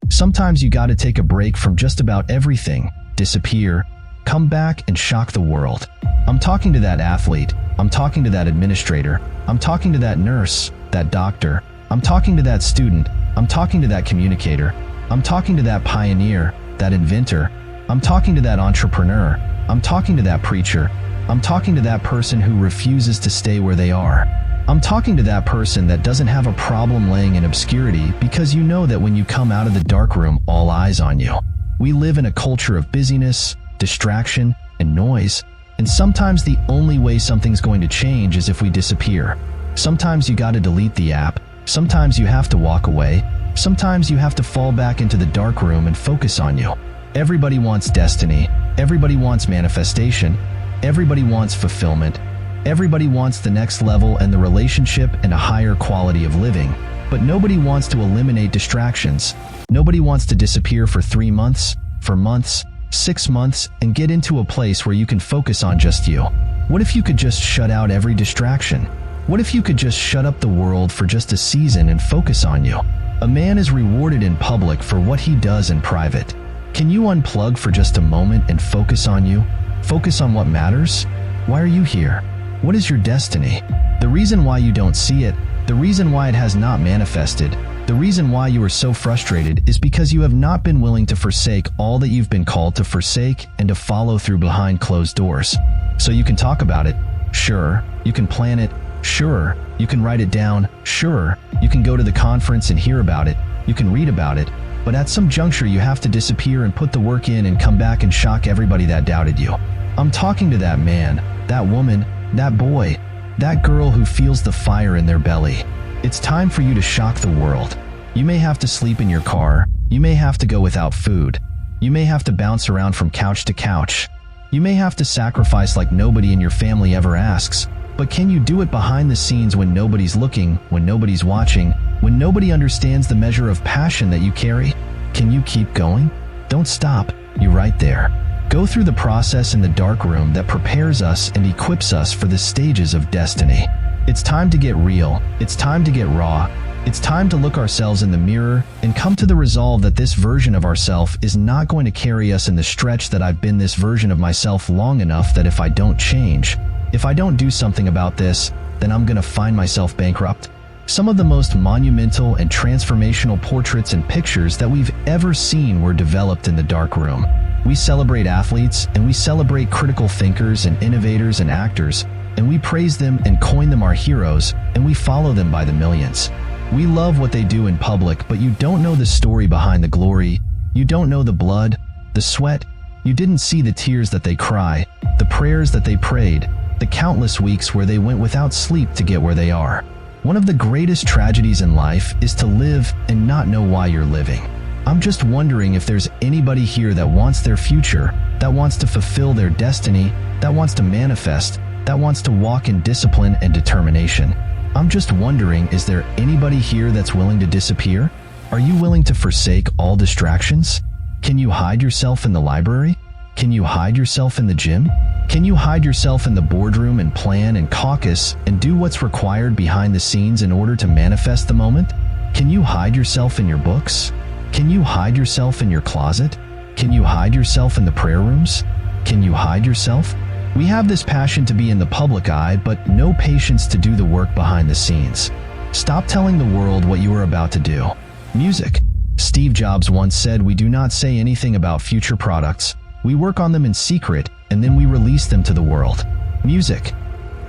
Sometimes you gotta take a break from just about everything, disappear, come back and shock the world. I'm talking to that athlete, I'm talking to that administrator, I'm talking to that nurse, that doctor, I'm talking to that student, I'm talking to that communicator, I'm talking to that pioneer, that inventor, I'm talking to that entrepreneur, I'm talking to that preacher, I'm talking to that person who refuses to stay where they are. I'm talking to that person that doesn't have a problem laying in obscurity because you know that when you come out of the dark room, all eyes on you. We live in a culture of busyness, distraction, and noise, and sometimes the only way something's going to change is if we disappear. Sometimes you gotta delete the app, sometimes you have to walk away, sometimes you have to fall back into the dark room and focus on you. Everybody wants destiny, everybody wants manifestation, everybody wants fulfillment, everybody wants the next level and the relationship and a higher quality of living, but nobody wants to eliminate distractions. Nobody wants to disappear for 3 months, for months, 6 months, and get into a place where you can focus on just you. What if you could just shut out every distraction? What if you could just shut up the world for just a season and focus on you? A man is rewarded in public for what he does in private. Can you unplug for just a moment and focus on you? Focus on what matters? Why are you here? What is your destiny? The reason why you don't see it, the reason why it has not manifested, the reason why you are so frustrated is because you have not been willing to forsake all that you've been called to forsake and to follow through behind closed doors. So you can talk about it, sure. You can plan it, sure. You can write it down, sure. You can go to the conference and hear about it. You can read about it. But at some juncture you have to disappear and put the work in and come back and shock everybody that doubted you. I'm talking to that man, that woman, that boy, that girl who feels the fire in their belly. It's time for you to shock the world. You may have to sleep in your car. You may have to go without food. You may have to bounce around from couch to couch. You may have to sacrifice like nobody in your family ever asks. But can you do it behind the scenes when nobody's looking, when nobody's watching, when nobody understands the measure of passion that you carry? Can you keep going? Don't stop. You're right there. Go through the process in the dark room that prepares us and equips us for the stages of destiny. It's time to get real. It's time to get raw. It's time to look ourselves in the mirror and come to the resolve that this version of ourself is not going to carry us in the stretch that I've been this version of myself long enough that if I don't change, if I don't do something about this, then I'm gonna find myself bankrupt. Some of the most monumental and transformational portraits and pictures that we've ever seen were developed in the dark room. We celebrate athletes and we celebrate critical thinkers and innovators and actors, and we praise them and coin them our heroes, and we follow them by the millions. We love what they do in public, but you don't know the story behind the glory. You don't know the blood, the sweat. You didn't see the tears that they cry, the prayers that they prayed, the countless weeks where they went without sleep to get where they are. One of the greatest tragedies in life is to live and not know why you're living. I'm just wondering if there's anybody here that wants their future, that wants to fulfill their destiny, that wants to manifest, that wants to walk in discipline and determination. I'm just wondering, is there anybody here that's willing to disappear? Are you willing to forsake all distractions? Can you hide yourself in the library? Can you hide yourself in the gym? Can you hide yourself in the boardroom and plan and caucus and do what's required behind the scenes in order to manifest the moment? Can you hide yourself in your books? Can you hide yourself in your closet? Can you hide yourself in the prayer rooms? Can you hide yourself? We have this passion to be in the public eye, but no patience to do the work behind the scenes. Stop telling the world what you are about to do. Music. Steve Jobs once said, "We do not say anything about future products. We work on them in secret, and then we release them to the world." Music.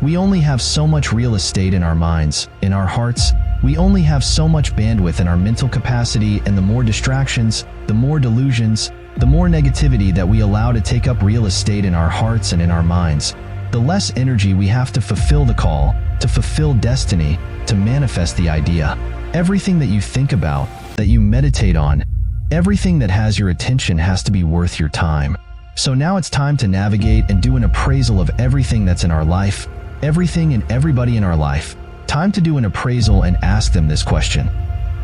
We only have so much real estate in our minds, in our hearts. We only have so much bandwidth in our mental capacity, and the more distractions, the more delusions, the more negativity that we allow to take up real estate in our hearts and in our minds, the less energy we have to fulfill the call, to fulfill destiny, to manifest the idea. Everything that you think about, that you meditate on, everything that has your attention has to be worth your time. So now it's time to navigate and do an appraisal of everything that's in our life, everything and everybody in our life. Time to do an appraisal and ask them this question.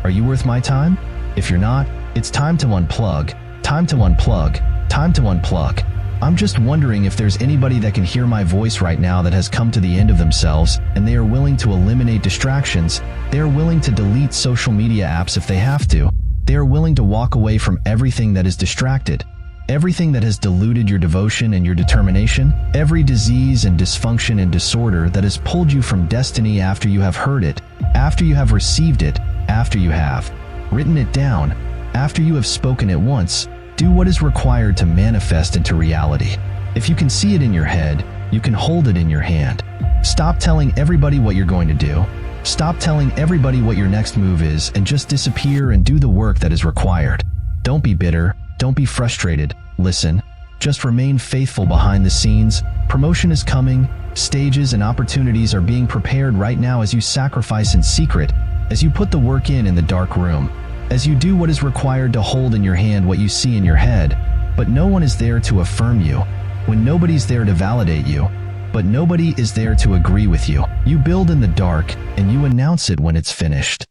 Are you worth my time? If you're not, it's time to unplug. Time to unplug. Time to unplug. I'm just wondering if there's anybody that can hear my voice right now that has come to the end of themselves and they are willing to eliminate distractions. They are willing to delete social media apps if they have to. They are willing to walk away from everything that is distracted, everything that has diluted your devotion and your determination, every disease and dysfunction and disorder that has pulled you from destiny after you have heard it, after you have received it, after you have written it down, after you have spoken it once. Do what is required to manifest into reality. If you can see it in your head, you can hold it in your hand. Stop telling everybody what you're going to do. Stop telling everybody what your next move is and just disappear and do the work that is required. Don't be bitter. Don't be frustrated. Listen. Just remain faithful behind the scenes. Promotion is coming. Stages and opportunities are being prepared right now as you sacrifice in secret, as you put the work in the dark room, as you do what is required to hold in your hand what you see in your head. But no one is there to affirm you, when nobody's there to validate you, but nobody is there to agree with you. You build in the dark, and you announce it when it's finished.